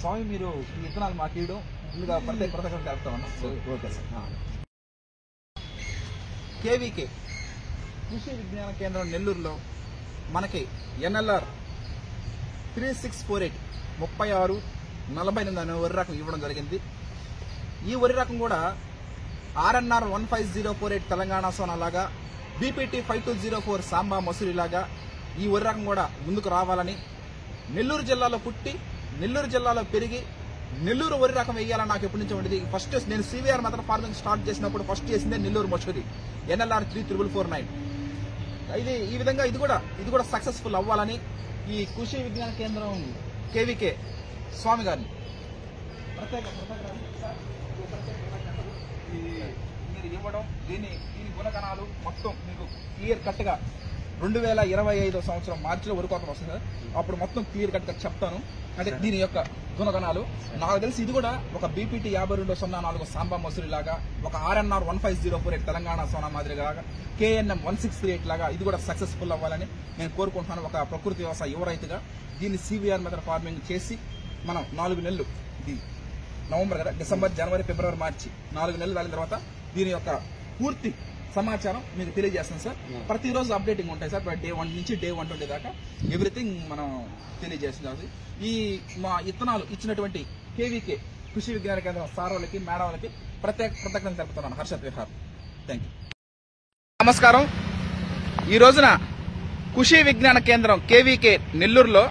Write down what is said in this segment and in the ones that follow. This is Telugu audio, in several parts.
స్వామి మీరు ఈ విత్తనాలు మాకు ఇవ్వడం ముందుగా ప్రత్యేక కృతజ్ఞతలు తెలుపుతా ఉన్నాం. Okay sir. కేవీకే కృషి విజ్ఞాన కేంద్రం నెల్లూరులో మనకి ఎన్ఎల్ఆర్ 3648 3648 అనే వరి రకం ఇవ్వడం జరిగింది. ఈ వరి రకం కూడా ఆర్ఎన్ఆర్ 15048 తెలంగాణ సోనా లాగా, బీపీటీ 5204 సాంబా మసూరి లాగా ఈ వరి రకం కూడా ముందుకు రావాలని, నెల్లూరు జిల్లాలో పుట్టి నెల్లూరు జిల్లాలో పెరిగి నెల్లూరు వరి రకం వేయాలని నాకు ఎప్పటి నుంచో ఉండేది. ఫస్ట్ నేను సివిఆర్ మెథడ్ ఫార్మింగ్ స్టార్ట్ చేసినప్పుడు ఫస్ట్ చేసిందే నెల్లూరు మసూరి ఎన్ఎల్ఆర్ 3449. ఈ విధంగా ఇది కూడా సక్సెస్ఫుల్ అవ్వాలని ఈ కృషి విజ్ఞాన కేంద్రం కేవీకే స్వామి గారిని మీరు ఇవ్వడం, దీని గుణగణాలు మొత్తం మీకు క్లియర్ కట్ గా 2025 సంవత్సరం మార్చిలో వరి కోత వస్తుంది కదా, అప్పుడు మొత్తం క్లియర్ కట్ గా చెప్తాను. అంటే దీని యొక్క గుణగణాలు నాకు తెలిసి ఇది కూడా ఒక బీపీటీ 5204 సాంబా మసూరి లాగా, ఒక ఆర్ఎన్ఆర్ 15048 తెలంగాణ సోనా మాదిరిగా, కేఎన్ఎం 1638 లాగా ఇది కూడా సక్సెస్ఫుల్ అవ్వాలని నేను కోరుకుంటున్నాను. ఒక ప్రకృతి వ్యవసాయ యువ రైతుగా దీన్ని సివిఆర్ మెథడ్ ఫార్మింగ్ చేసి మనం 4 నెలలు, ఇది నవంబర్ కదా, డిసెంబర్, జనవరి, ఫిబ్రవరి, మార్చి 4 నెలలు వెళ్ళిన తర్వాత దీని యొక్క పూర్తి సమాచారం మీకు తెలియజేస్తాం సార్. ప్రతిరోజు అప్డేటింగ్ ఉంటాయి సార్. డే 1 నుంచి డే 120 దాకా ఎవ్రీథింగ్ మనం తెలియజేస్తుంది. ఈ మా ఇత్తనాలు ఇచ్చినటువంటి కేవీకే కృషి విజ్ఞాన కేంద్రం సార్ వాళ్ళకి, మేడం వాళ్ళకి ప్రత్యేక కృతజ్ఞతలు తెలుపుతున్నాను. హర్షత్ విహార్. Thank you. నమస్కారం. ఈ రోజున కృషి విజ్ఞాన కేంద్రం కేవీకే నెల్లూరులో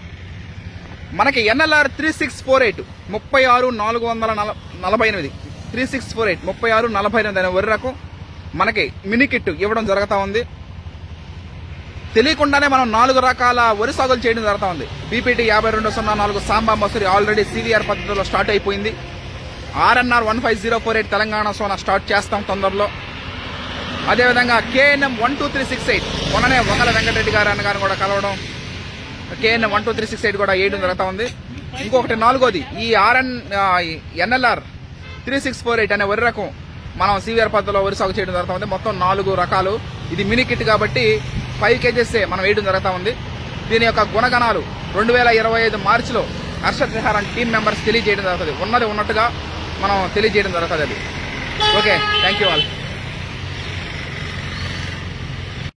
మనకి ఎన్ఎల్ఆర్ 3648 36448 3648 3648 అనే వరి రకం మనకి మినీ కిట్ ఇవ్వడం జరుగుతూ ఉంది. తెలియకుండానే మనం 4 రకాల వరి సాగులు చేయడం జరుగుతూ ఉంది. BPT 5204 Samba Masuri already CVR పద్ధతిలో స్టార్ట్ అయిపోయింది. ఆర్ఎన్ఆర్ 15048 తెలంగాణ సోనా స్టార్ట్ చేస్తాం తొందరలో. అదేవిధంగా కేఎన్ఎం 12368 మొన్ననే వంగల వెంకటరెడ్డి గారు అన్నగారు కూడా కలవడం, కేఎన్ఎం 12368 కూడా వేయడం జరుగుతూ ఉంది. ఇంకొకటి 4వది ఈ ఎన్ఎల్ఆర్ 3648 అనే వరి రకం మనం సివిఆర్ పద్ధతిలో వరి సాగు చేయడం జరుగుతూ ఉంది. మొత్తం 4 రకాలు. ఇది మినీ కిట్ కాబట్టి 5 kgs మనం వేయడం జరుగుతూ ఉంది. దీని యొక్క గుణగణాలు 2025 మార్చిలో Harshad Vihar and team members తెలియజేయడం జరుగుతుంది. ఉన్నది ఉన్నట్టుగా మనం తెలియజేయడం జరుగుతుంది. అది ఓకే. Thank you all.